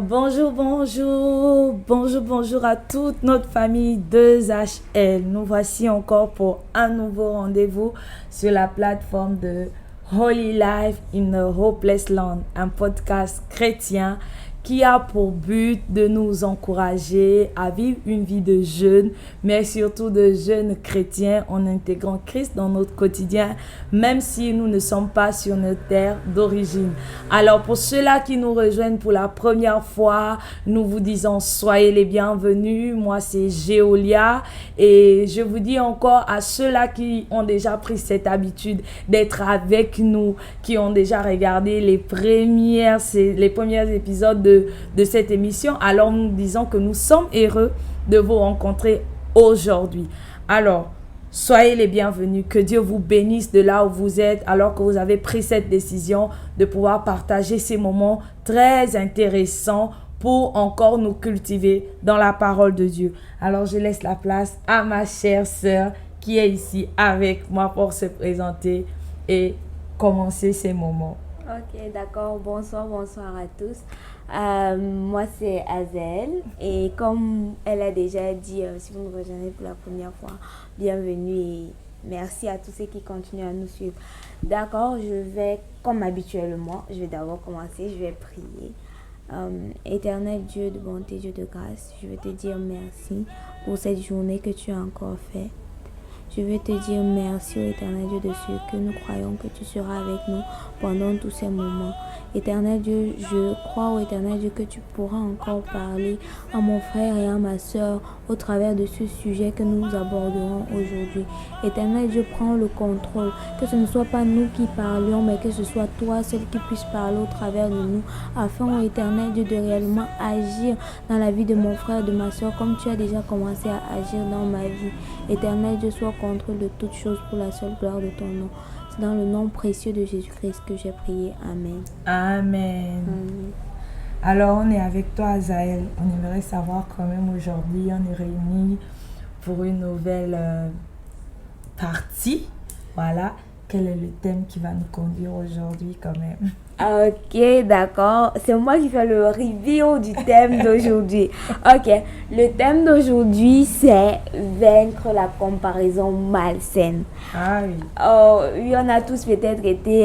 Bonjour à toute notre famille 2HL. Nous voici encore pour un nouveau rendez-vous sur la plateforme de Holy Life in a Hopeless Land, un podcast chrétien qui a pour but de nous encourager à vivre une vie de jeûne, mais surtout de jeunes chrétiens en intégrant Christ dans notre quotidien, même si nous ne sommes pas sur notre terre d'origine. Alors pour ceux-là qui nous rejoignent pour la première fois, nous vous disons soyez les bienvenus. Moi c'est Géolia et je vous dis encore à ceux-là qui ont déjà pris cette habitude d'être avec nous, qui ont déjà regardé les premiers épisodes de cette émission, alors nous disons que nous sommes heureux de vous rencontrer aujourd'hui. Alors, soyez les bienvenus, que Dieu vous bénisse de là où vous êtes, alors que vous avez pris cette décision de pouvoir partager ces moments très intéressants pour encore nous cultiver dans la parole de Dieu. Alors, je laisse la place à ma chère sœur qui est ici avec moi pour se présenter et commencer ces moments. Ok, d'accord. Bonsoir à tous. Moi, c'est Azel. Et comme elle a déjà dit, si vous nous rejoignez pour la première fois, bienvenue et merci à tous ceux qui continuent à nous suivre. D'accord, je vais, comme habituellement, je vais d'abord commencer, je vais prier. Éternel Dieu de bonté, Dieu de grâce, je veux te dire merci pour cette journée que tu as encore fait. Je veux te dire merci, ô éternel Dieu, de ce que nous croyons que tu seras avec nous pendant tous ces moments. Éternel Dieu, je crois, ô éternel Dieu, que tu pourras encore parler à mon frère et à ma soeur au travers de ce sujet que nous aborderons aujourd'hui. Éternel Dieu, prends le contrôle, que ce ne soit pas nous qui parlions, mais que ce soit toi seul qui puisse parler au travers de nous, afin, ô éternel Dieu, de réellement agir dans la vie de mon frère, de ma soeur, comme tu as déjà commencé à agir dans ma vie. Éternel Dieu, sois contrôle de toutes choses pour la seule gloire de ton nom. C'est dans le nom précieux de Jésus-Christ que j'ai prié. Amen. Amen. Alors, on est avec toi, Azaël. On aimerait savoir quand même aujourd'hui, on est réunis pour une nouvelle partie. Voilà. Quel est le thème qui va nous conduire aujourd'hui quand même? Ok, d'accord. C'est moi qui fais le review du thème d'aujourd'hui. Ok, le thème d'aujourd'hui, c'est vaincre la comparaison malsaine. Ah oui. Oui, on a tous peut-être été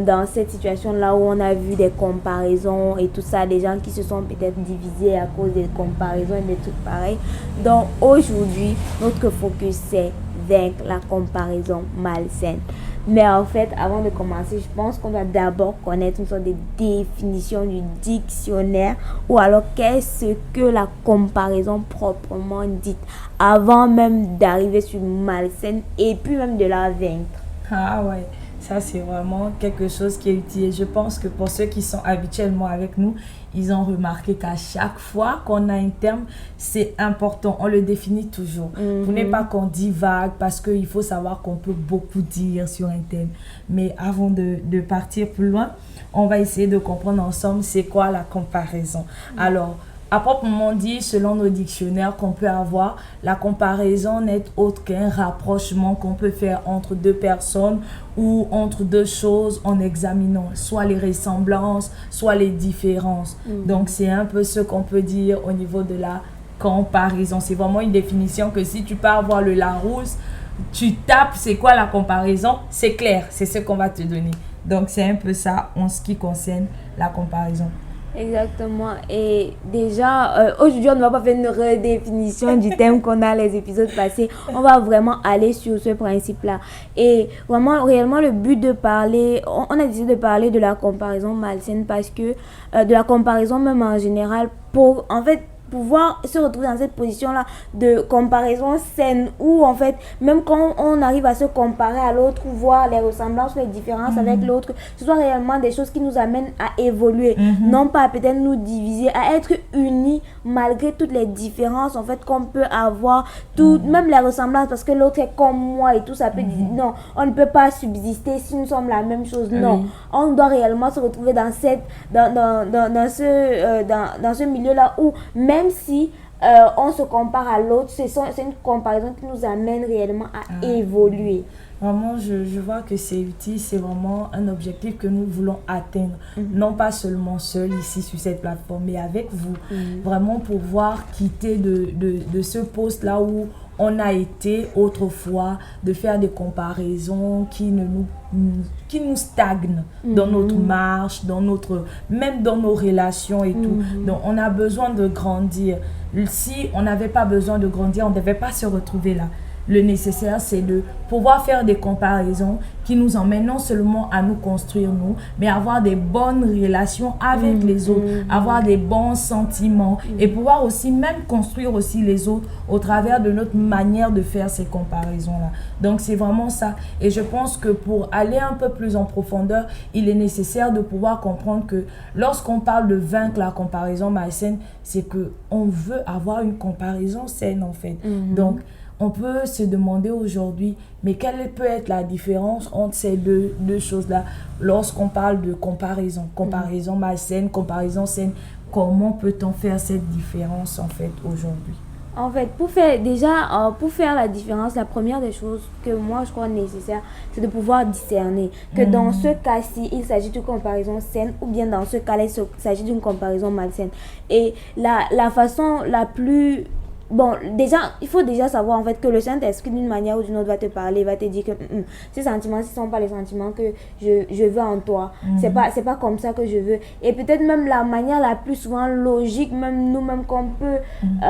dans cette situation-là où on a vu des comparaisons et tout ça, des gens qui se sont peut-être divisés à cause des comparaisons et des trucs pareils. Donc aujourd'hui, notre focus, c'est vaincre la comparaison malsaine. Mais en fait, avant de commencer, je pense qu'on doit d'abord connaître une sorte de définition du dictionnaire ou alors qu'est-ce que la comparaison proprement dite avant même d'arriver sur malsaine et puis même de la vaincre. Ah ouais, ça c'est vraiment quelque chose qui est utile. Je pense que pour ceux qui sont habituellement avec nous, ils ont remarqué qu'à chaque fois qu'on a un terme, c'est important. On le définit toujours. Pour ne pas qu'on divague, parce qu'il faut savoir qu'on peut beaucoup dire sur un thème. Mais avant de partir plus loin, on va essayer de comprendre ensemble c'est quoi la comparaison. Alors, à proprement dit, selon nos dictionnaires qu'on peut avoir, la comparaison n'est autre qu'un rapprochement qu'on peut faire entre deux personnes ou entre deux choses en examinant soit les ressemblances, soit les différences. Donc, c'est un peu ce qu'on peut dire au niveau de la comparaison. C'est vraiment une définition que si tu pars voir le Larousse, tu tapes c'est quoi la comparaison, c'est clair, c'est ce qu'on va te donner. Donc, c'est un peu ça en ce qui concerne la comparaison. Exactement. Et déjà, aujourd'hui, on ne va pas faire une redéfinition du thème qu'on a les épisodes passés. On va vraiment aller sur ce principe-là. Et vraiment, réellement, le but de parler, on a décidé de parler de la comparaison malsaine parce que, de la comparaison même en général, pour, en fait, pouvoir se retrouver dans cette position-là de comparaison saine où en fait, même quand on arrive à se comparer à l'autre ou voir les ressemblances ou les différences avec l'autre, ce soit réellement des choses qui nous amènent à évoluer, non pas à peut-être nous diviser, à être unis malgré toutes les différences en fait qu'on peut avoir, même les ressemblances parce que l'autre est comme moi et tout, ça peut dire non, on ne peut pas subsister si nous sommes la même chose, non, on doit réellement se retrouver dans ce milieu-là où même si on se compare à l'autre, c'est une comparaison qui nous amène réellement à évoluer. Vraiment, je vois que c'est utile, c'est vraiment un objectif que nous voulons atteindre. Non pas seulement seul ici sur cette plateforme, mais avec vous. Vraiment pouvoir quitter de ce poste-là où on a été autrefois, de faire des comparaisons qui nous stagnent dans notre marche, même dans nos relations et tout. Donc, on a besoin de grandir. Si on n'avait pas besoin de grandir, on ne devait pas se retrouver là. Le nécessaire, c'est de pouvoir faire des comparaisons qui nous emmènent non seulement à nous construire nous, mais à avoir des bonnes relations avec les autres, avoir des bons sentiments et pouvoir aussi même construire aussi les autres au travers de notre manière de faire ces comparaisons-là. Donc, c'est vraiment ça. Et je pense que pour aller un peu plus en profondeur, il est nécessaire de pouvoir comprendre que lorsqu'on parle de vaincre la comparaison malsaine, c'est qu'on veut avoir une comparaison saine en fait. Donc, on peut se demander aujourd'hui, mais quelle peut être la différence entre ces deux choses-là lorsqu'on parle de comparaison malsaine, comparaison saine, comment peut-on faire cette différence en fait aujourd'hui? En fait, pour faire la différence, la première des choses que moi je crois nécessaire, c'est de pouvoir discerner que dans ce cas-ci, il s'agit d'une comparaison saine ou bien dans ce cas-là, il s'agit d'une comparaison malsaine. Et la façon la plus... Bon, déjà, il faut déjà savoir en fait que le Saint-Esprit d'une manière ou d'une autre va te parler, va te dire que ces sentiments, ce ne sont pas les sentiments que je veux en toi. C'est pas comme ça que je veux. Et peut-être même la manière la plus souvent logique, même nous-mêmes qu'on peut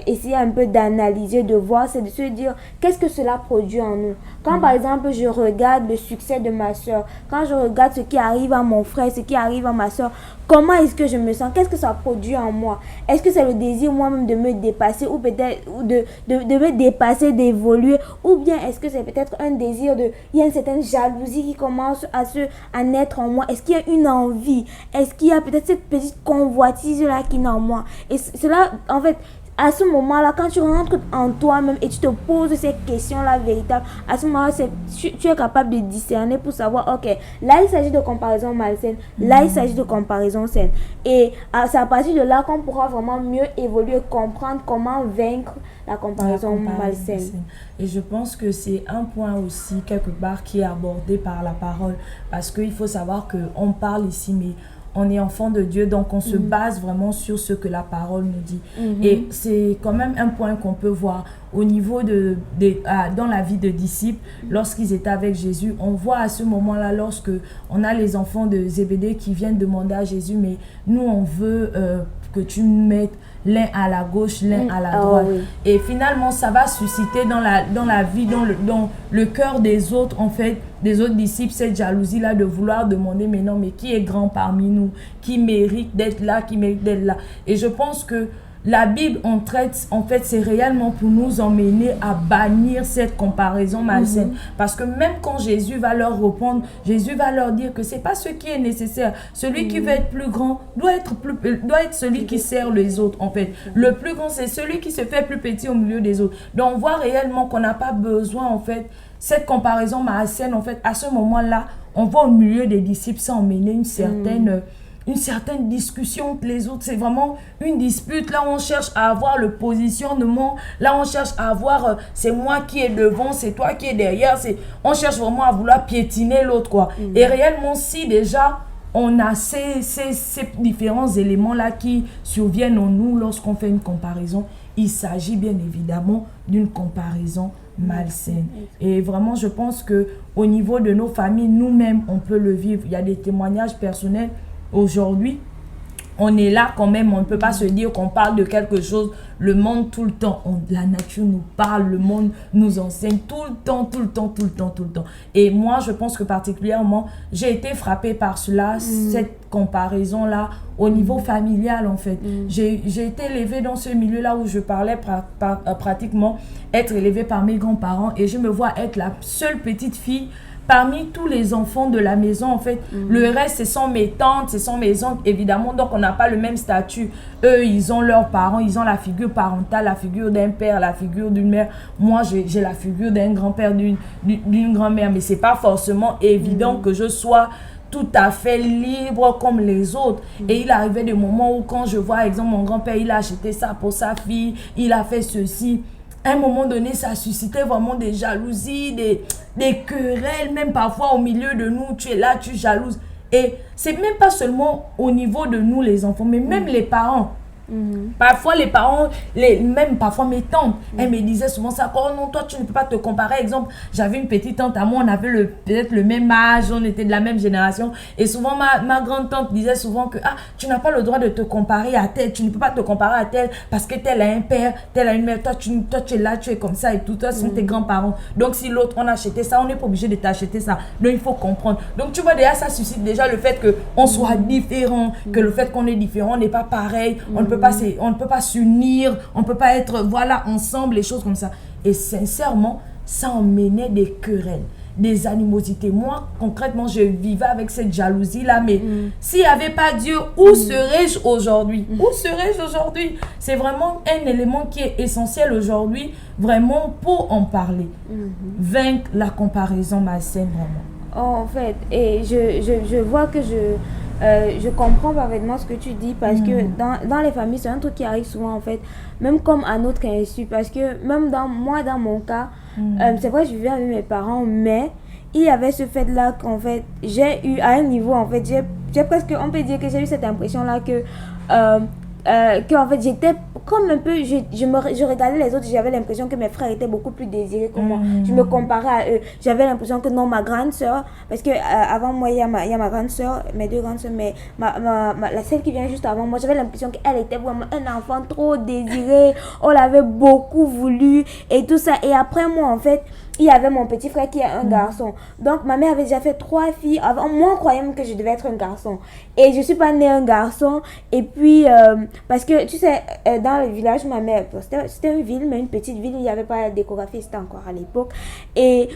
essayer un peu d'analyser, de voir, c'est de se dire qu'est-ce que cela produit en nous. Quand par exemple, je regarde le succès de ma soeur, quand je regarde ce qui arrive à mon frère, ce qui arrive à ma soeur, comment est-ce que je me sens? Qu'est-ce que ça produit en moi? Est-ce que c'est le désir moi-même de me dépasser ou peut-être de me dépasser, d'évoluer? Ou bien est-ce que c'est peut-être un désir il y a une certaine jalousie qui commence à naître en moi? Est-ce qu'il y a une envie? Est-ce qu'il y a peut-être cette petite convoitise-là qui est en moi? Et cela, en fait, à ce moment-là, quand tu rentres en toi-même et tu te poses ces questions-là véritables, à ce moment-là, tu es capable de discerner pour savoir, ok, là il s'agit de comparaison malsaine, là il s'agit de comparaison saine. Et c'est à partir de là qu'on pourra vraiment mieux évoluer, comprendre comment vaincre la comparaison malsaine. Et je pense que c'est un point aussi, quelque part, qui est abordé par la parole. Parce qu'il faut savoir qu'on parle ici, mais on est enfant de Dieu, donc on se base vraiment sur ce que la parole nous dit. Et c'est quand même un point qu'on peut voir au niveau dans la vie de disciples, lorsqu'ils étaient avec Jésus. On voit à ce moment-là, lorsque on a les enfants de Zébédée qui viennent demander à Jésus, mais nous on veut que tu nous mettes l'un à la gauche, l'un à la droite. Et finalement, ça va susciter dans la vie, dans le cœur des autres, en fait, des autres disciples, cette jalousie-là de vouloir demander, mais non, mais qui est grand parmi nous? Qui mérite d'être là? Qui mérite d'être là? Et je pense que la Bible, on traite, en fait, c'est réellement pour nous emmener à bannir cette comparaison malsaine. Parce que même quand Jésus va leur répondre, Jésus va leur dire que c'est pas ce qui est nécessaire. Celui qui veut être plus grand doit être celui qui sert les autres, en fait. Le plus grand, c'est celui qui se fait plus petit au milieu des autres. Donc, on voit réellement qu'on n'a pas besoin, en fait, cette comparaison malsaine, en fait, à ce moment-là, on va au milieu des disciples sans emmener une certaine discussion entre les autres. C'est vraiment une dispute. Là, on cherche à avoir le positionnement. Là, on cherche à avoir c'est moi qui est devant, c'est toi qui est derrière. On cherche vraiment à vouloir piétiner l'autre, quoi. Et réellement, si déjà on a ces différents éléments-là qui surviennent en nous lorsqu'on fait une comparaison, il s'agit bien évidemment d'une comparaison malsaine. Et vraiment, je pense que au niveau de nos familles, nous-mêmes, on peut le vivre. Il y a des témoignages personnels. Aujourd'hui, on est là quand même, on ne peut pas se dire qu'on parle de quelque chose, le monde tout le temps, la nature nous parle, le monde nous enseigne tout le temps. Et moi, je pense que particulièrement, j'ai été frappée par cela, cette comparaison-là, au niveau familial en fait. J'ai été élevée dans ce milieu-là où je parlais pratiquement être élevée par mes grands-parents et je me vois être la seule petite fille parmi tous les enfants de la maison, en fait. Le reste, ce sont mes tantes, ce sont mes oncles, évidemment. Donc, on n'a pas le même statut. Eux, ils ont leurs parents, ils ont la figure parentale, la figure d'un père, la figure d'une mère. Moi, j'ai la figure d'un grand-père, d'une grand-mère. Mais ce n'est pas forcément évident que je sois tout à fait libre comme les autres. Et il arrivait des moments où quand je vois, par exemple, mon grand-père, il a acheté ça pour sa fille, il a fait ceci. À un moment donné, ça suscitait vraiment des jalousies, des querelles, même parfois au milieu de nous, tu es là, tu jalouses. Et c'est même pas seulement au niveau de nous les enfants, mais même les parents. Parfois les parents, même parfois mes tantes, elles me disaient souvent ça, oh non, toi tu ne peux pas te comparer. Exemple, j'avais une petite tante à moi, on avait peut-être le même âge, on était de la même génération, et souvent ma grande tante disait souvent que tu n'as pas le droit de te comparer à tel, tu ne peux pas te comparer à tel parce que tel a un père, tel a une mère, toi tu es là, tu es comme ça et tout, toi ce sont tes grands-parents. Donc si l'autre on a acheté ça, on n'est pas obligé de t'acheter ça. Donc il faut comprendre. Donc tu vois déjà, ça suscite déjà le fait qu'on soit différent, que le fait qu'on est différent n'est pas pareil, on ne peut pas s'unir, on ne peut pas être ensemble, les choses comme ça. Et sincèrement, ça emmenait des querelles, des animosités. Moi, concrètement, je vivais avec cette jalousie-là, mais s'il n'y avait pas Dieu, où serais-je aujourd'hui? Où serais-je aujourd'hui? C'est vraiment un élément qui est essentiel aujourd'hui, vraiment, pour en parler. Vaincre la comparaison malsaine, vraiment. En fait, et je vois que je comprends parfaitement ce que tu dis parce que dans les familles, c'est un truc qui arrive souvent en fait, même comme à notre insu, parce que même dans mon cas, c'est vrai, je vivais avec mes parents, mais il y avait ce fait-là qu'en fait, j'ai eu à un niveau, en fait, j'ai presque, on peut dire que j'ai eu cette impression-là que en fait j'étais comme un peu, je regardais les autres, j'avais l'impression que mes frères étaient beaucoup plus désirés que moi. Je me comparais à eux, j'avais l'impression que non, ma grande soeur, parce que avant moi il y a ma grande soeur, mes deux grandes soeurs, mais la celle qui vient juste avant moi, j'avais l'impression qu'elle était vraiment un enfant trop désiré, on l'avait beaucoup voulu et tout ça. Et après moi en fait, il y avait mon petit frère qui est un garçon. Donc, ma mère avait déjà fait 3 filles. Avant, moi, on croyait même que je devais être un garçon. Et je suis pas née un garçon. Et puis, parce que, tu sais, dans le village, ma mère, c'était une ville, mais une petite ville. Il n'y avait pas la décographie, c'était encore à l'époque. Et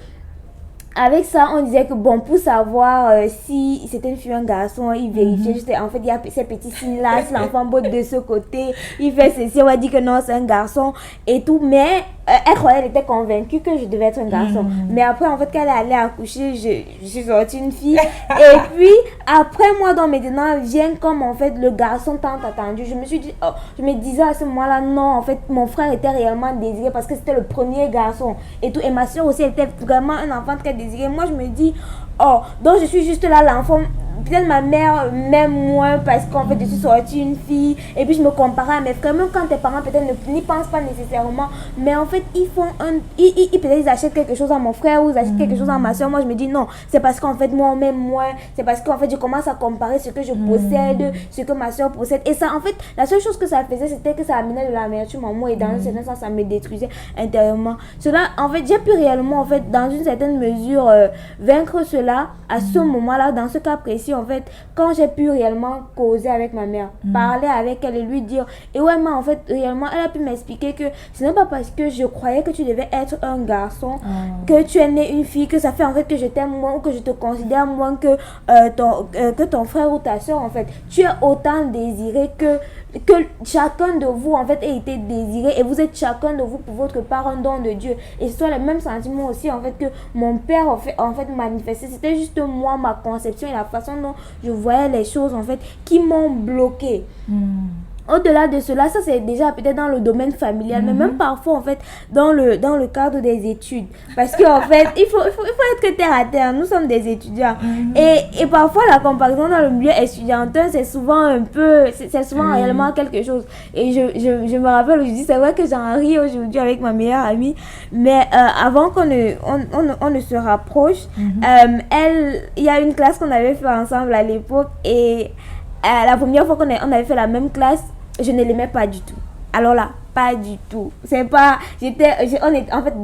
avec ça, on disait que bon, pour savoir si c'était une fille ou un garçon, il vérifiait juste, en fait, il y a ces petits signes-là, si l'enfant botte de ce côté, il fait ceci, on va dire que non, c'est un garçon et tout, mais elle croyait, elle était convaincue que je devais être un garçon. Mais après, en fait, quand elle est allée accoucher, je suis sortie une fille. Et puis, après, moi, dans mes maintenant, vient comme, en fait, le garçon tant attendu. Je me disais à ce moment-là, non, en fait, mon frère était réellement désiré parce que c'était le premier garçon et tout. Et ma soeur aussi, elle était vraiment un enfant très désiré. Moi, je me dis, oh, donc je suis juste là, l'enfant. Peut-être ma mère m'aime moins parce qu'en fait je suis sortie une fille et puis je me comparais à mes frères. Même quand tes parents peut-être n'y pensent pas nécessairement, mais en fait ils font peut-être ils achètent quelque chose à mon frère ou ils achètent quelque chose à ma soeur. Moi je me dis non, c'est parce qu'en fait moi on m'aime moins, c'est parce qu'en fait je commence à comparer ce que je possède, ce que ma soeur possède. Et ça en fait la seule chose que ça faisait, c'était que ça amenait de l'amertume en moi et dans un certain sens ça me détruisait intérieurement. Cela en fait j'ai pu réellement en fait dans une certaine mesure vaincre cela à ce moment-là, dans ce cas précis en fait, quand j'ai pu réellement causer avec ma mère, parler avec elle et lui dire, et ouais, mais en fait, réellement, elle a pu m'expliquer que ce n'est pas parce que je croyais que tu devais être un garçon, que tu es née une fille, que ça fait en fait que je t'aime moins ou que je te considère moins que ton frère ou ta soeur en fait. Tu es autant désiré que chacun de vous en fait a été désiré et vous êtes chacun de vous pour votre part un don de Dieu. Et ce sont les mêmes sentiments aussi en fait que mon père en fait manifestait. C'était juste moi, ma conception et la façon dont je voyais les choses en fait qui m'ont bloqué. Au-delà de cela, ça c'est déjà peut-être dans le domaine familial, mais même parfois en fait dans le cadre des études. Parce qu'en fait, il faut être terre à terre, nous sommes des étudiants. Et parfois la comparaison dans le milieu étudiantin, c'est souvent c'est souvent réellement quelque chose. Et je me rappelle aujourd'hui, c'est vrai que j'en ris aujourd'hui avec ma meilleure amie, mais avant qu'on ne se rapproche, il y a une classe qu'on avait fait ensemble à l'époque et la première fois qu'on avait fait la même classe, je ne l'aimais pas du tout. Alors là, pas du tout. C'est pas... en fait,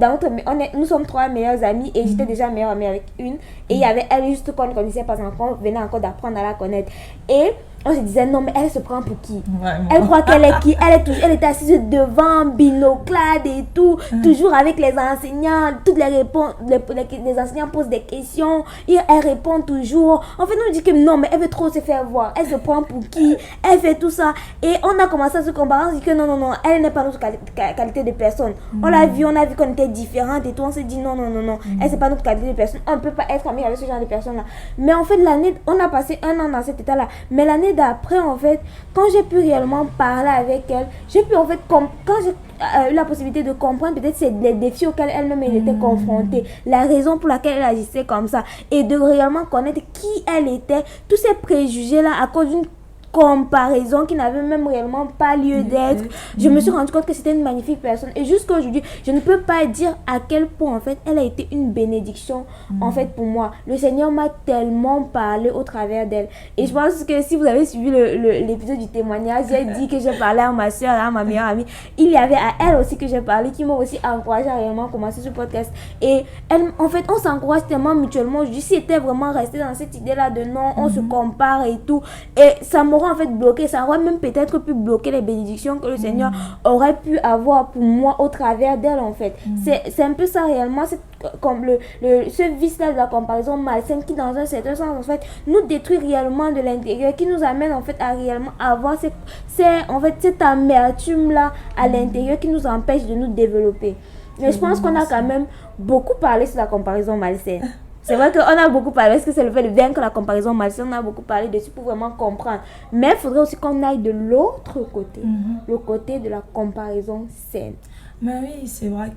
nous sommes 3 meilleures amies et j'étais déjà meilleure amie avec une. Et il y avait elle juste qu'on ne connaissait pas encore, on venait encore d'apprendre à la connaître. Et on se disait non mais elle se prend pour qui? Vraiment. Elle croit qu'elle est qui? Elle était assise devant, binoclade et tout, toujours avec les enseignants, toutes les réponses, les enseignants posent des questions, et elle répond toujours. En fait, on dit que non mais elle veut trop se faire voir, elle se prend pour qui? Elle fait tout ça. Et on a commencé à se comparer, on dit que non, elle n'est pas notre qualité de personne. On l'a vu, on a vu qu'on était différentes et tout, on s'est dit non, elle c'est pas notre qualité de personne, on ne peut pas être amie avec ce genre de personnes là. Mais en fait on a passé 1 an dans cet état là, mais l'année d'après en fait, quand j'ai pu réellement parler avec elle, j'ai pu en fait, quand j'ai eu la possibilité de comprendre peut-être c'est les défis auxquels elle-même elle était confrontée, la raison pour laquelle elle agissait comme ça, et de réellement connaître qui elle était, tous ces préjugés là à cause d'une comparaison qui n'avait même réellement pas lieu d'être. Je me suis rendu compte que c'était une magnifique personne, et jusqu'à aujourd'hui je ne peux pas dire à quel point en fait elle a été une bénédiction en fait pour moi. Le Seigneur m'a tellement parlé au travers d'elle, et je pense que si vous avez suivi l'épisode du témoignage, j'ai dit que j'ai parlé à ma soeur, à ma meilleure amie, il y avait à elle aussi que j'ai parlé, qui m'a aussi encouragé à réellement commencer ce podcast, et elle, en fait on s'encourage tellement mutuellement. Je dis, si était vraiment resté dans cette idée là de non, on se compare et tout, et ça m'aurait en fait bloqué, ça aurait même peut-être pu bloquer les bénédictions que le Seigneur aurait pu avoir pour moi au travers d'elle en fait. C'est un peu ça réellement, c'est comme ce vice là de la comparaison malsaine qui dans un certain sens en fait nous détruit réellement de l'intérieur, qui nous amène en fait à réellement avoir en fait cette amertume là à l'intérieur qui nous empêche de nous développer. Mais je pense qu'on a quand même beaucoup parlé sur la comparaison malsaine. C'est vrai qu'on a beaucoup parlé, est-ce que c'est le fait de vaincre la comparaison malsaine, on a beaucoup parlé dessus pour vraiment comprendre. Mais il faudrait aussi qu'on aille de l'autre côté, le côté de la comparaison saine. Mais oui, c'est vrai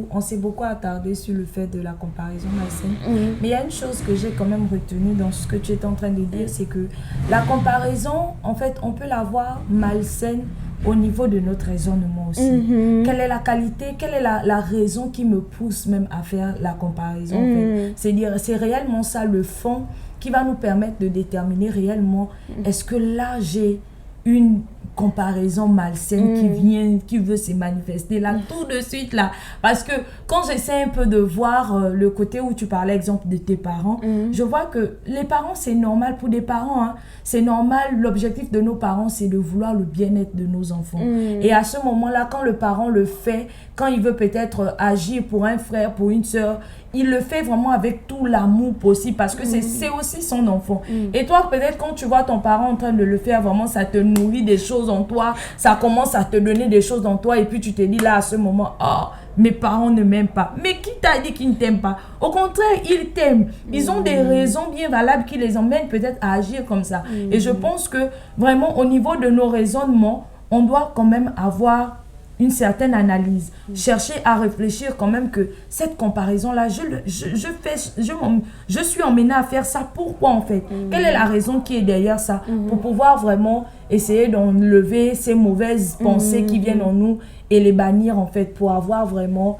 on s'est beaucoup attardé sur le fait de la comparaison malsaine. Mais il y a une chose que j'ai quand même retenue dans ce que tu es en train de dire, c'est que la comparaison, en fait, on peut la voir malsaine au niveau de notre raisonnement aussi. Quelle est la qualité, quelle est la raison qui me pousse même à faire la comparaison en fait. C'est réellement ça le fond qui va nous permettre de déterminer réellement est-ce que là j'ai une comparaison malsaine qui veut se manifester là tout de suite là, parce que quand j'essaie un peu de voir le côté où tu parlais exemple de tes parents, je vois que les parents c'est normal pour des parents, hein. C'est normal, l'objectif de nos parents c'est de vouloir le bien-être de nos enfants, et à ce moment là quand le parent le fait, quand il veut peut-être agir pour un frère, pour une soeur, il le fait vraiment avec tout l'amour possible, parce que c'est aussi son enfant. Et toi, peut-être quand tu vois ton parent en train de le faire, vraiment, ça te nourrit des choses en toi, ça commence à te donner des choses en toi, et puis tu te dis là, à ce moment, oh, mes parents ne m'aiment pas. Mais qui t'a dit qu'ils ne t'aiment pas? Au contraire, ils t'aiment. Ils ont des raisons bien valables qui les emmènent peut-être à agir comme ça. Et je pense que vraiment, au niveau de nos raisonnements, on doit quand même avoir une certaine analyse, chercher à réfléchir quand même que cette comparaison-là, je suis emmenée à faire ça. Pourquoi en fait? Quelle est la raison qui est derrière ça? Pour pouvoir vraiment essayer d'enlever ces mauvaises pensées qui viennent en nous et les bannir en fait, pour avoir vraiment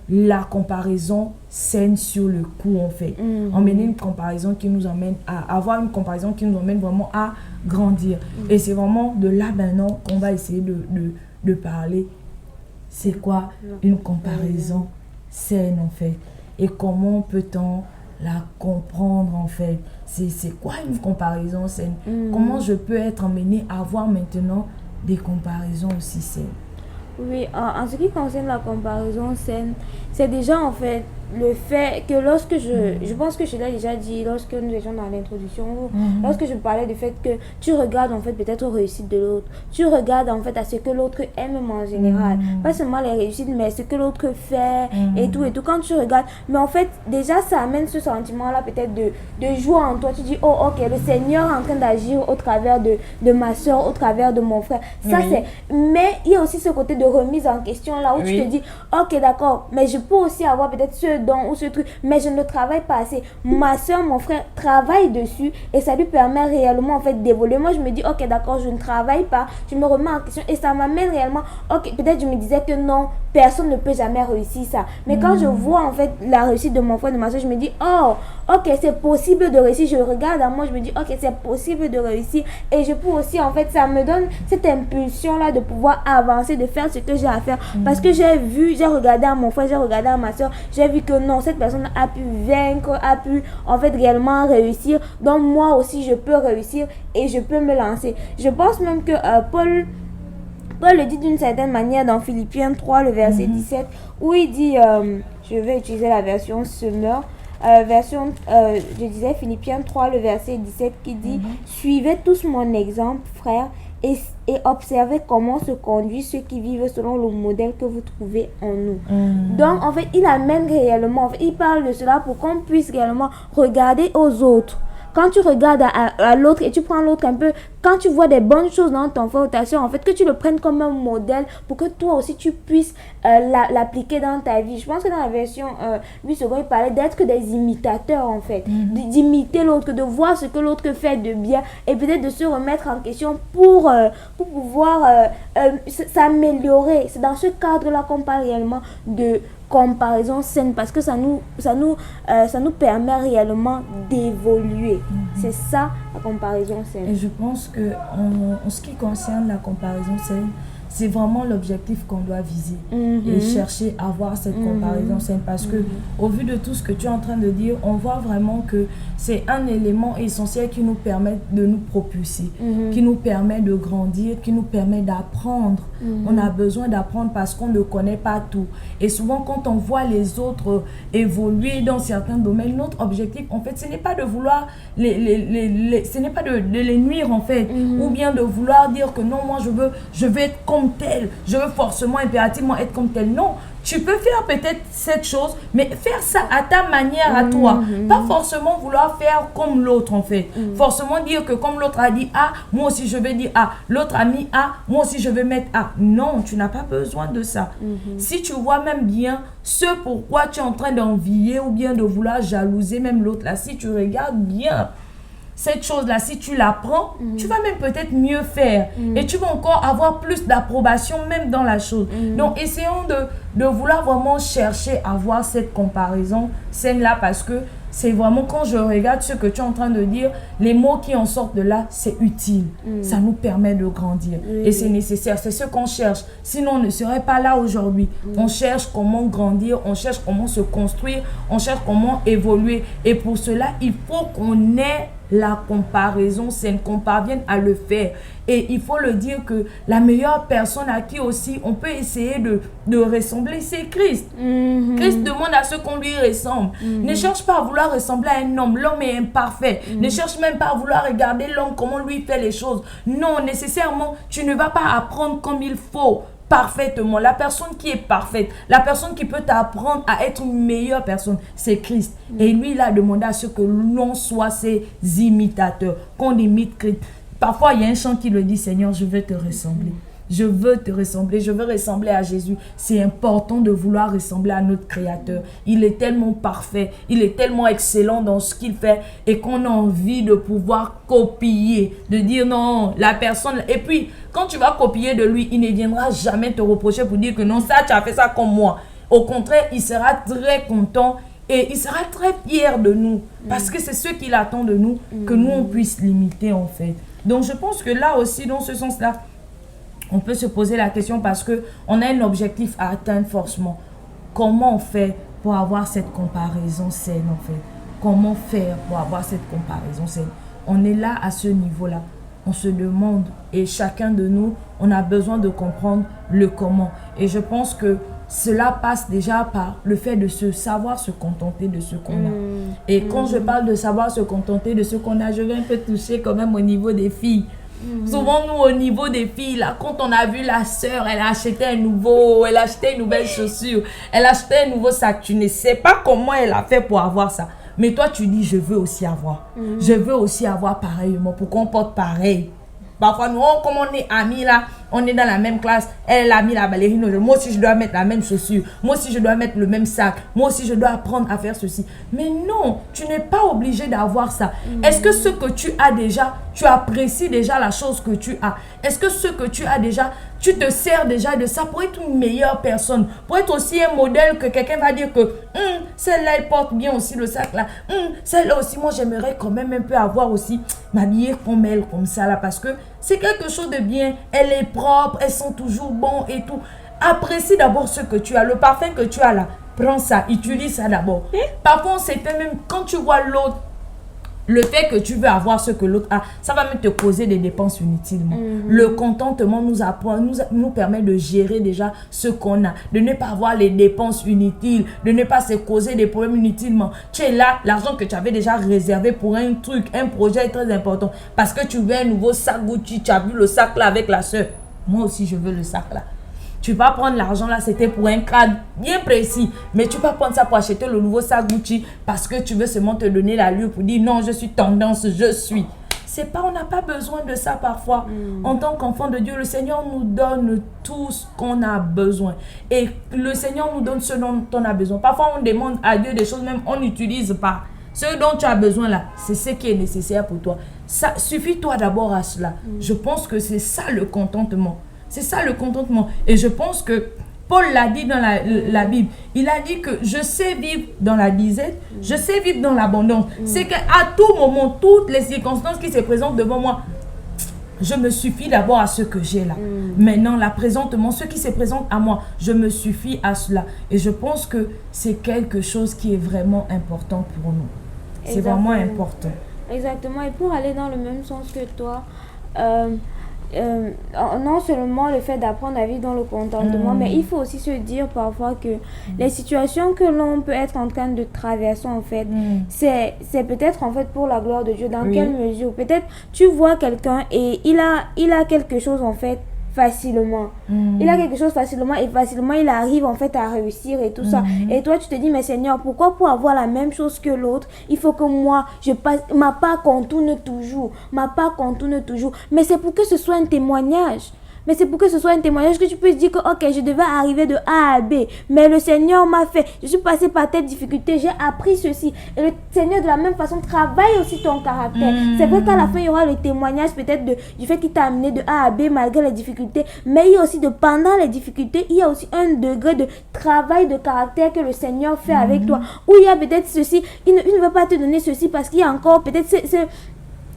la comparaison saine sur le coup en fait. Emmener une comparaison qui nous emmène à avoir une comparaison qui nous emmène vraiment à grandir. Et c'est vraiment de là maintenant qu'on va essayer de parler. C'est quoi une comparaison saine en fait? Et comment peut-on la comprendre en fait? C'est quoi une comparaison saine? Comment je peux être emmenée à avoir maintenant des comparaisons aussi saines? Oui, en ce qui concerne la comparaison saine, c'est déjà en fait le fait que lorsque je pense que je l'ai déjà dit lorsque nous étions dans l'introduction, lorsque je parlais du fait que tu regardes en fait peut-être aux réussites de l'autre, tu regardes en fait à ce que l'autre aime en général, pas seulement les réussites mais ce que l'autre fait et tout, quand tu regardes, mais en fait déjà ça amène ce sentiment là peut-être de joie en toi, tu dis oh ok, le Seigneur est en train d'agir au travers de ma soeur, au travers de mon frère, ça c'est, mais il y a aussi ce côté de remise en question là où tu te dis ok d'accord, mais je peux aussi avoir peut-être ce don ou ce truc, mais je ne travaille pas assez. Ma soeur, mon frère travaille dessus et ça lui permet réellement en fait d'évoluer. Moi je me dis ok d'accord, je ne travaille pas, je me remets en question et ça m'amène réellement, ok peut-être je me disais que non, personne ne peut jamais réussir ça, mais quand je vois en fait la réussite de mon frère, de ma soeur, je me dis oh ok c'est possible de réussir, je regarde à moi, je me dis ok c'est possible de réussir et je peux aussi en fait, ça me donne cette impulsion là de pouvoir avancer, de faire ce que j'ai à faire, parce que j'ai regardé à mon frère, j'ai regardé à ma soeur, j'ai vu que non, cette personne a pu vaincre, a pu en fait réellement réussir. Donc moi aussi, je peux réussir et je peux me lancer. Je pense même que Paul le dit d'une certaine manière dans Philippiens 3, le verset 17, où il dit, je vais utiliser la version Summer, je disais Philippiens 3, le verset 17, qui dit, suivez tous mon exemple, frères, et observez comment se conduisent ceux qui vivent selon le modèle que vous trouvez en nous. Donc, en fait, il amène réellement, il parle de cela pour qu'on puisse réellement regarder aux autres. Quand tu regardes à l'autre et tu prends l'autre un peu, quand tu vois des bonnes choses dans ton frère ou ta soeur, en fait, que tu le prennes comme un modèle pour que toi aussi tu puisses l'appliquer dans ta vie. Je pense que dans la version 8 secondes, il parlait d'être des imitateurs, en fait. D'imiter l'autre, de voir ce que l'autre fait de bien et peut-être de se remettre en question pour pouvoir s'améliorer. C'est dans ce cadre-là qu'on parle réellement de comparaison saine, parce que ça nous permet réellement d'évoluer. C'est ça la comparaison saine. Et je pense que en ce qui concerne la comparaison saine, c'est vraiment l'objectif qu'on doit viser et chercher à avoir cette comparaison saine, parce que au vu de tout ce que tu es en train de dire, on voit vraiment que c'est un élément essentiel qui nous permet de nous propulser, qui nous permet de grandir, qui nous permet d'apprendre. On a besoin d'apprendre parce qu'on ne connaît pas tout. Et souvent, quand on voit les autres évoluer dans certains domaines, notre objectif, en fait, ce n'est pas de vouloir ce n'est pas de les nuire, en fait, ou bien de vouloir dire que non, moi, je veux être comme tel, je veux forcément, impérativement être comme tel. Non, tu peux faire peut-être cette chose, mais faire ça à ta manière, à toi. Pas forcément vouloir faire comme l'autre, en fait. Forcément dire que comme l'autre a dit A, moi aussi je vais dire A. L'autre a mis A, moi aussi je vais mettre A. Non, tu n'as pas besoin de ça. Si tu vois même bien ce pourquoi tu es en train d'envier ou bien de vouloir jalouser même l'autre là, si tu regardes bien cette chose-là, si tu l'apprends, tu vas même peut-être mieux faire. Et tu vas encore avoir plus d'approbation même dans la chose. Donc, essayons de vouloir vraiment chercher à voir cette comparaison saine-là, parce que c'est vraiment, quand je regarde ce que tu es en train de dire, les mots qui en sortent de là, c'est utile. Ça nous permet de grandir. Et c'est nécessaire. C'est ce qu'on cherche. Sinon, on ne serait pas là aujourd'hui. On cherche comment grandir, on cherche comment se construire, on cherche comment évoluer. Et pour cela, il faut qu'on ait la comparaison saine, qu'on parvienne à le faire. Et il faut le dire que la meilleure personne à qui aussi on peut essayer de ressembler, c'est Christ. Christ demande à ce qu'on lui ressemble. Ne cherche pas à vouloir ressembler à un homme. L'homme est imparfait. Ne cherche même pas à vouloir regarder l'homme, comment lui fait les choses. Non, nécessairement, tu ne vas pas apprendre comme il faut. Parfaitement. La personne qui est parfaite, la personne qui peut t'apprendre à être une meilleure personne, c'est Christ. Et lui, il a demandé à ce que l'on soit ses imitateurs, qu'on imite Christ. Parfois, il y a un chant qui le dit: Seigneur, je veux te ressembler. Je veux te ressembler, je veux ressembler à Jésus. C'est important de vouloir ressembler à notre Créateur. Il est tellement parfait, il est tellement excellent dans ce qu'il fait, et qu'on a envie de pouvoir copier, de dire non, la personne. Et puis, quand tu vas copier de lui, il ne viendra jamais te reprocher pour dire que non, ça, tu as fait ça comme moi. Au contraire, il sera très content et il sera très fier de nous, parce que c'est ce qu'il attend de nous, que nous, on puisse l'imiter, en fait. Donc, je pense que là aussi, dans ce sens-là, on peut se poser la question, parce qu'on a un objectif à atteindre forcément. Comment on fait pour avoir cette comparaison saine, en fait? Comment faire pour avoir cette comparaison saine? On est là à ce niveau-là. On se demande, et chacun de nous, on a besoin de comprendre le comment. Et je pense que cela passe déjà par le fait de savoir se contenter de ce qu'on a. Et quand je parle de savoir se contenter de ce qu'on a, je vais un peu toucher quand même au niveau des filles. Souvent, nous, au niveau des filles, là, quand on a vu la sœur, elle a acheté une nouvelle chaussure, elle a acheté un nouveau sac, tu ne sais pas comment elle a fait pour avoir ça. Mais toi, tu dis, je veux aussi avoir. Je veux aussi avoir pareillement, pour qu'on porte pareil. Parfois, nous, comme on est amis là, on est dans la même classe, elle a mis la ballerine, moi aussi je dois mettre la même chaussure, moi aussi je dois mettre le même sac, moi aussi je dois apprendre à faire ceci. Mais non, tu n'es pas obligé d'avoir ça. Est-ce que ce que tu as déjà, tu apprécies déjà la chose que tu as? Est-ce que ce que tu as déjà, tu te sers déjà de ça pour être une meilleure personne, pour être aussi un modèle que quelqu'un va dire que celle-là elle porte bien aussi le sac là, celle-là aussi moi j'aimerais quand même un peu avoir aussi, m'habiller comme elle, comme ça là, parce que c'est quelque chose de bien, elle est propre, elles sont toujours bons et tout. Apprécie d'abord ce que tu as, le parfum que tu as là. Prends ça, utilise ça d'abord. Par contre, c'est même quand tu vois l'autre, le fait que tu veux avoir ce que l'autre a, ça va même te causer des dépenses inutilement. Le contentement nous apprend, nous permet de gérer déjà ce qu'on a, de ne pas avoir les dépenses inutiles, de ne pas se causer des problèmes inutilement. Tu es là, l'argent que tu avais déjà réservé pour un truc, un projet très important, parce que tu veux un nouveau sac Gucci, tu as vu le sac là avec la soeur. Moi aussi, je veux le sac là. Tu vas prendre l'argent là, c'était pour un cadre bien précis. Mais tu vas prendre ça pour acheter le nouveau sac Gucci parce que tu veux seulement te donner la lue pour dire non, je suis tendance, je suis. C'est pas, on n'a pas besoin de ça parfois. En tant qu'enfant de Dieu, le Seigneur nous donne tout ce qu'on a besoin. Et le Seigneur nous donne ce dont on a besoin. Parfois, on demande à Dieu des choses, même on n'utilise pas. Ce dont tu as besoin là, c'est ce qui est nécessaire pour toi. Ça suffit toi d'abord à cela. Je pense que c'est ça le contentement. C'est ça le contentement. Et je pense que Paul l'a dit dans la Bible. Il a dit que je sais vivre dans la disette, je sais vivre dans l'abondance. C'est qu'à tout moment, toutes les circonstances qui se présentent devant moi, je me suffis d'abord à ce que j'ai là. Maintenant, là, présentement, ce qui se présente à moi, je me suffis à cela. Et je pense que c'est quelque chose qui est vraiment important pour nous. C'est vraiment important. Exactement. Et pour aller dans le même sens que toi, non seulement le fait d'apprendre à vivre dans le contentement, mais il faut aussi se dire parfois que les situations que l'on peut être en train de traverser en fait, c'est peut-être en fait pour la gloire de Dieu. Dans quelle mesure? Peut-être tu vois quelqu'un et il a quelque chose en fait facilement. Il a quelque chose facilement et facilement il arrive en fait à réussir et tout ça. Et toi tu te dis mais Seigneur, pourquoi pour avoir la même chose que l'autre, il faut que moi je passe, ma part contourne toujours. Mais c'est pour que ce soit un témoignage. Mais c'est pour que ce soit un témoignage que tu peux dire que ok, je devais arriver de A à B, mais le Seigneur m'a fait, je suis passé par telle difficulté, j'ai appris ceci. Et le Seigneur de la même façon travaille aussi ton caractère. C'est vrai qu'à la fin il y aura le témoignage peut-être du fait qu'il t'a amené de A à B malgré les difficultés, mais il y a aussi pendant les difficultés, il y a aussi un degré de travail de caractère que le Seigneur fait avec toi. Où il y a peut-être ceci, il ne veut pas te donner ceci parce qu'il y a encore peut-être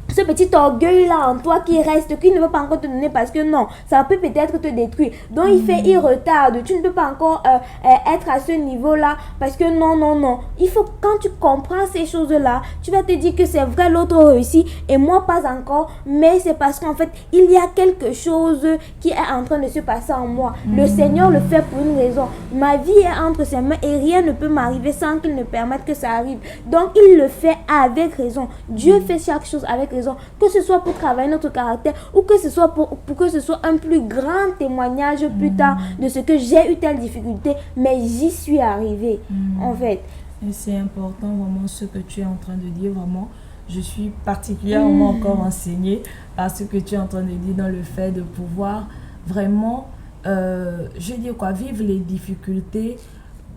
ce petit orgueil là en toi qui reste, qui ne veut pas encore te donner parce que non, ça peut peut-être te détruire. Donc il retarde. Tu ne peux pas encore être à ce niveau là parce que non. Il faut, quand tu comprends ces choses là, tu vas te dire que c'est vrai, l'autre réussit et moi pas encore, mais c'est parce qu'en fait il y a quelque chose qui est en train de se passer en moi. Le Seigneur le fait pour une raison. Ma vie est entre ses mains et rien ne peut m'arriver sans qu'il ne permette que ça arrive. Donc il le fait avec raison. Dieu fait chaque chose avec raison. Que ce soit pour travailler notre caractère ou que ce soit pour que ce soit un plus grand témoignage plus tard de ce que j'ai eu telle difficulté, mais j'y suis arrivée en fait. Et c'est important vraiment ce que tu es en train de dire, vraiment. Je suis particulièrement encore enseignée par ce que tu es en train de dire dans le fait de pouvoir vraiment, je veux dire quoi, vivre les difficultés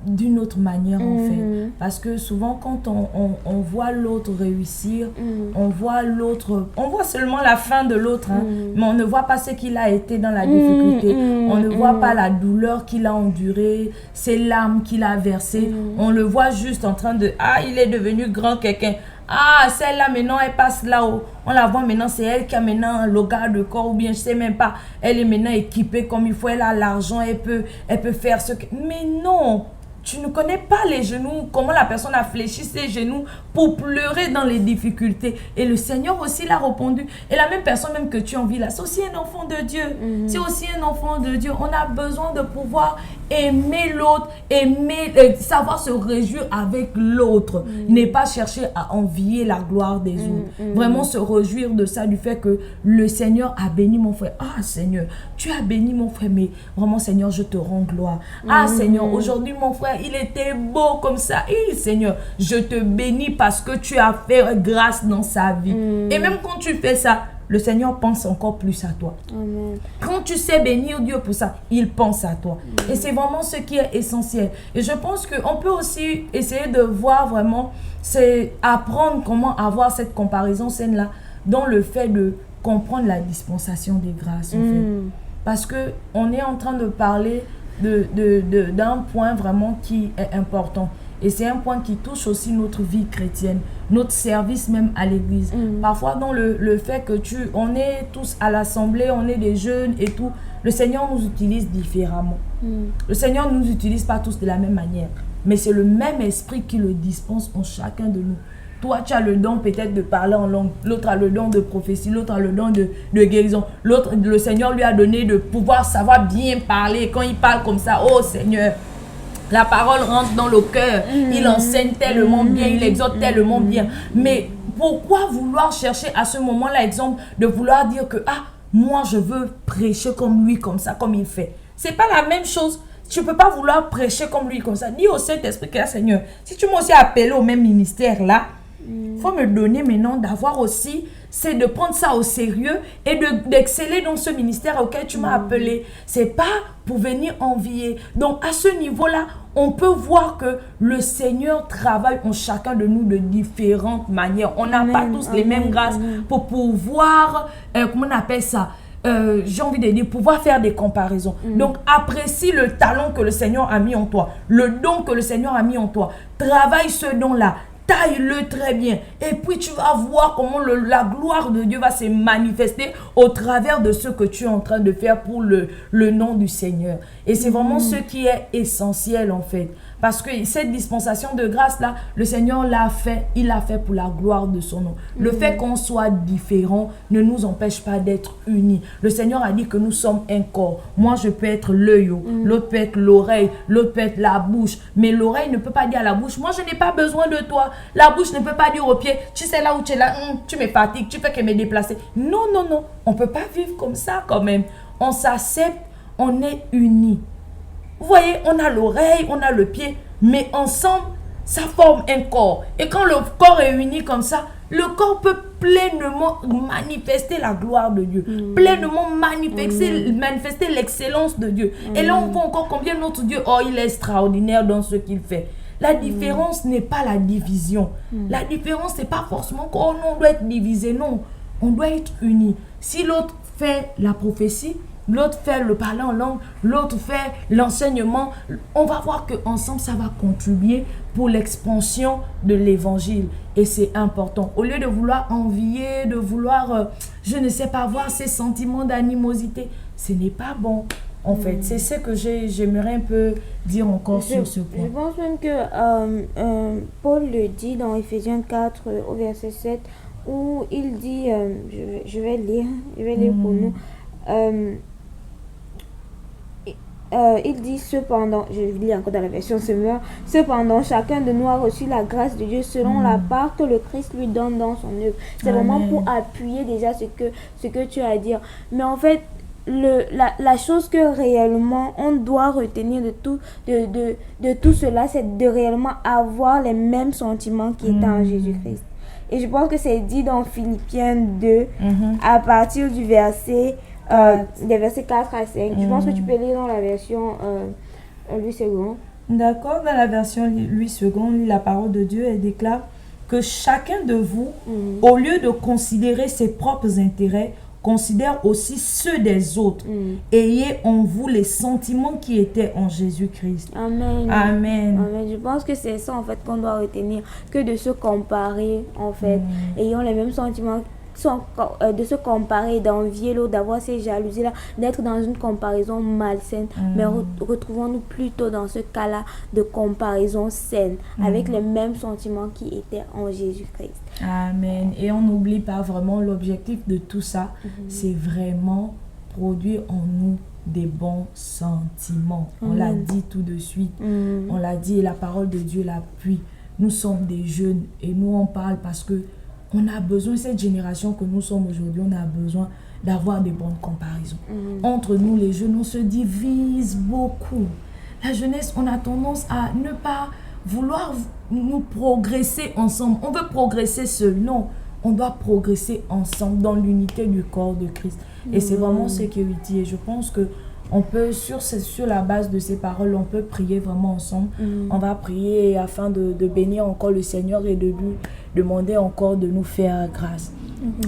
d'une autre manière en fait, parce que souvent quand on voit l'autre réussir, on voit seulement la fin de l'autre, mais on ne voit pas ce qu'il a été dans la difficulté, on ne voit pas la douleur qu'il a endurée, ses larmes qu'il a versées, on le voit juste en train de il est devenu grand quelqu'un. Celle-là maintenant elle passe là-haut, on la voit maintenant, c'est elle qui a maintenant le garde de corps ou bien je sais même pas, elle est maintenant équipée comme il faut, elle a l'argent, elle peut faire ce que... Mais non, tu ne connais pas les genoux, comment la personne a fléchi ses genoux pour pleurer dans les difficultés. Et le Seigneur aussi l'a répondu. Et la même personne même que tu envies là, c'est aussi un enfant de Dieu. C'est aussi un enfant de Dieu. On a besoin de pouvoir aimer l'autre, savoir se réjouir avec l'autre. Ne pas chercher à envier la gloire des autres. Vraiment se réjouir de ça, du fait que le Seigneur a béni mon frère. Seigneur, tu as béni mon frère, mais vraiment Seigneur, je te rends gloire. Seigneur, aujourd'hui mon frère, il était beau comme ça. Seigneur, je te bénis parce que tu as fait grâce dans sa vie. Et même quand tu fais ça, le Seigneur pense encore plus à toi. Quand tu sais bénir Dieu pour ça, il pense à toi. Et c'est vraiment ce qui est essentiel. Et je pense qu'on peut aussi essayer de voir vraiment, c'est apprendre comment avoir cette comparaison saine-là dans le fait de comprendre la dispensation des grâces. En fait. Parce qu'on est en train de parler d'un point vraiment qui est important. Et c'est un point qui touche aussi notre vie chrétienne, notre service même à l'église. Parfois, dans le fait que on est tous à l'assemblée, on est des jeunes et tout, le Seigneur nous utilise différemment. Le Seigneur ne nous utilise pas tous de la même manière. mais c'est le même esprit qui le dispense en chacun de nous. Toi, tu as le don peut-être de parler en langue. L'autre a le don de prophétie. L'autre a le don de guérison. L'autre, le Seigneur lui a donné de pouvoir savoir bien parler. Quand il parle comme ça, oh Seigneur, la parole rentre dans le cœur. Il enseigne tellement bien. Il exhorte tellement bien. Mais pourquoi vouloir chercher à ce moment-là, exemple, de vouloir dire que, moi, je veux prêcher comme lui, comme ça, comme il fait. C'est pas la même chose. Tu ne peux pas vouloir prêcher comme lui, comme ça. Dis au Saint-Esprit que, Seigneur, si tu m'as aussi appelé au même ministère là, il faut me donner maintenant d'avoir aussi, c'est de prendre ça au sérieux et d'exceller dans ce ministère auquel tu m'as appelé. C'est pas pour venir envier. Donc à ce niveau-là, on peut voir que le Seigneur travaille en chacun de nous de différentes manières. On n'a pas tous les mêmes grâces pour pouvoir, comment on appelle ça, j'ai envie de dire, pouvoir faire des comparaisons. Donc, apprécie le talent que le Seigneur a mis en toi, le don que le Seigneur a mis en toi. Travaille ce don-là. Taille-le très bien. Et puis, tu vas voir comment la gloire de Dieu va se manifester au travers de ce que tu es en train de faire pour le nom du Seigneur. Et c'est vraiment ce qui est essentiel, en fait. Parce que cette dispensation de grâce-là, le Seigneur l'a fait. Il l'a fait pour la gloire de son nom. Le fait qu'on soit différents ne nous empêche pas d'être unis. Le Seigneur a dit que nous sommes un corps. Moi, je peux être l'œil, l'autre peut être l'oreille, l'autre peut être la bouche. Mais l'oreille ne peut pas dire à la bouche, moi, je n'ai pas besoin de toi. La bouche ne peut pas dire au pied, tu sais là où tu es là, tu me fatigues, tu fais que me déplacer. Non, non, non. On ne peut pas vivre comme ça quand même. On s'accepte, on est unis. Vous voyez, on a l'oreille, on a le pied, mais ensemble, ça forme un corps. Et quand le corps est uni comme ça, le corps peut pleinement manifester la gloire de Dieu, pleinement manifester l'excellence de Dieu. Et là, on voit encore combien notre Dieu, il est extraordinaire dans ce qu'il fait. La différence n'est pas la division. La différence, c'est pas forcément qu'on doit être divisé, non. On doit être unis. Si l'autre fait la prophétie, l'autre fait le parler en langue, l'autre fait l'enseignement, on va voir qu'ensemble, ça va contribuer pour l'expansion de l'évangile. Et c'est important. Au lieu de vouloir envier, de vouloir, je ne sais pas, avoir ces sentiments d'animosité, ce n'est pas bon. En fait, c'est ce que j'aimerais un peu dire encore sur ce point. Je pense même que Paul le dit dans Ephésiens 4 au verset 7, où il dit, je vais lire pour nous, il dit cependant, je lis encore dans la version Semeur, cependant chacun de nous a reçu la grâce de Dieu selon la part que le Christ lui donne dans son œuvre. C'est vraiment pour appuyer déjà ce que tu as à dire. Mais en fait, la chose que réellement on doit retenir de tout cela, c'est de réellement avoir les mêmes sentiments qui étaient en Jésus-Christ. Et je pense que c'est dit dans Philippiens 2, à partir du verset des versets 4 à 5. Je pense que tu peux lire dans la version Louis II. D'accord, dans la version Louis II, la parole de Dieu, elle déclare que chacun de vous, au lieu de considérer ses propres intérêts, considère aussi ceux des autres. Ayez en vous les sentiments qui étaient en Jésus-Christ. Amen. Amen. Amen. Je pense que c'est ça en fait qu'on doit retenir, que de se comparer en fait, ayant les mêmes sentiments, de se comparer, d'envier l'autre, d'avoir ces jalousies-là, d'être dans une comparaison malsaine. Mais retrouvons-nous plutôt dans ce cas-là de comparaison saine, avec les mêmes sentiments qui étaient en Jésus-Christ. Amen. Et on n'oublie pas vraiment l'objectif de tout ça, c'est vraiment produire en nous des bons sentiments. On l'a dit tout de suite. On l'a dit et la parole de Dieu l'appuie. Nous sommes des jeunes et nous on parle parce que on a besoin, cette génération que nous sommes aujourd'hui, on a besoin d'avoir des bonnes comparaisons. Entre nous, les jeunes, on se divise beaucoup. La jeunesse, on a tendance à ne pas vouloir nous progresser ensemble. On veut progresser seul. Non, on doit progresser ensemble dans l'unité du corps de Christ. Et c'est vraiment ce qui est utile. Et je pense que on peut, sur la base de ces paroles, on peut prier vraiment ensemble. On va prier afin de bénir encore le Seigneur et de lui demander encore de nous faire grâce.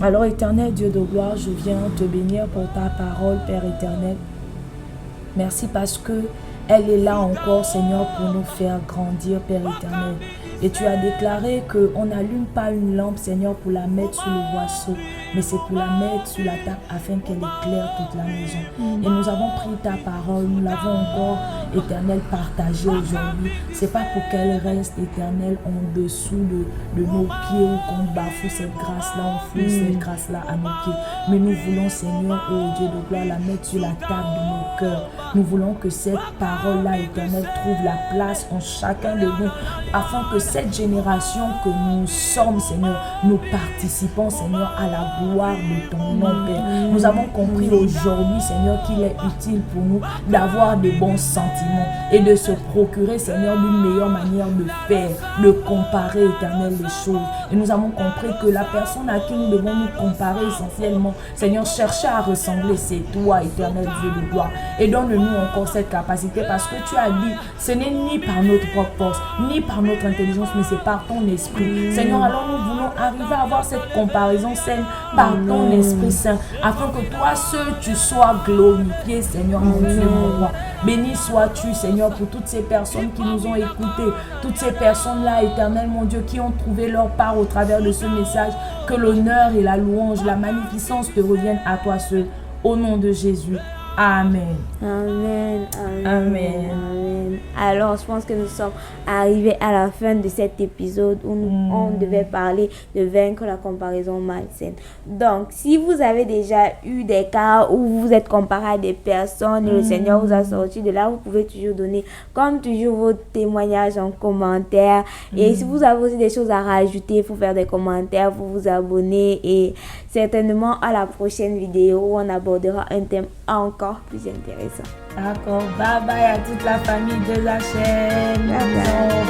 Alors, éternel Dieu de gloire, je viens te bénir pour ta parole, Père éternel. Merci parce que Elle est là encore, Seigneur, pour nous faire grandir, Père éternel. Et tu as déclaré qu'on n'allume pas une lampe, Seigneur, pour la mettre sous le boisseau, mais c'est pour la mettre sur la table afin qu'elle éclaire toute la maison. Et nous avons pris ta parole, nous l'avons encore, Éternel, partagée aujourd'hui. C'est pas pour qu'elle reste, Éternel, en dessous de nos pieds ou qu'on bafoue cette grâce-là, on foule cette grâce-là à nos pieds. Mais nous voulons, Seigneur, oh Dieu de gloire, la mettre sur la table de nos cœurs. Nous voulons que cette parole-là, Éternel, trouve la place en chacun de nous, afin que cette génération que nous sommes, Seigneur, nous participons, Seigneur, à la gloire de ton nom, Père. Nous avons compris aujourd'hui, Seigneur, qu'il est utile pour nous d'avoir de bons sentiments et de se procurer, Seigneur, d'une meilleure manière de faire, de comparer, Éternel, les choses. Et nous avons compris que la personne à qui nous devons nous comparer essentiellement, Seigneur, chercher à ressembler, c'est toi, Éternel Dieu de gloire. Et donne-nous encore cette capacité, parce que tu as dit, ce n'est ni par notre propre force, ni par notre intelligence, mais c'est par ton esprit. Seigneur, alors nous voulons arriver à avoir cette comparaison saine par ton Esprit Saint, afin que toi seul tu sois glorifié, Seigneur, mon Dieu, mon roi. Béni sois-tu, Seigneur, pour toutes ces personnes qui nous ont écoutés, toutes ces personnes-là, Éternel, mon Dieu, qui ont trouvé leur part au travers de ce message. Que l'honneur et la louange, la magnificence te reviennent à toi seul. Au nom de Jésus. Amen. Amen. Amen. Amen. Amen. Alors, je pense que nous sommes arrivés à la fin de cet épisode où on devait parler de vaincre la comparaison malsaine. Donc, si vous avez déjà eu des cas où vous vous êtes comparé à des personnes et le Seigneur vous a sorti de là, vous pouvez toujours donner, comme toujours, vos témoignages en commentaire. Et si vous avez aussi des choses à rajouter, il faut faire des commentaires, vous abonner. Et certainement, à la prochaine vidéo, on abordera un thème encore plus intéressant. D'accord. Bye bye à toute la famille de la chaîne. Bye bye.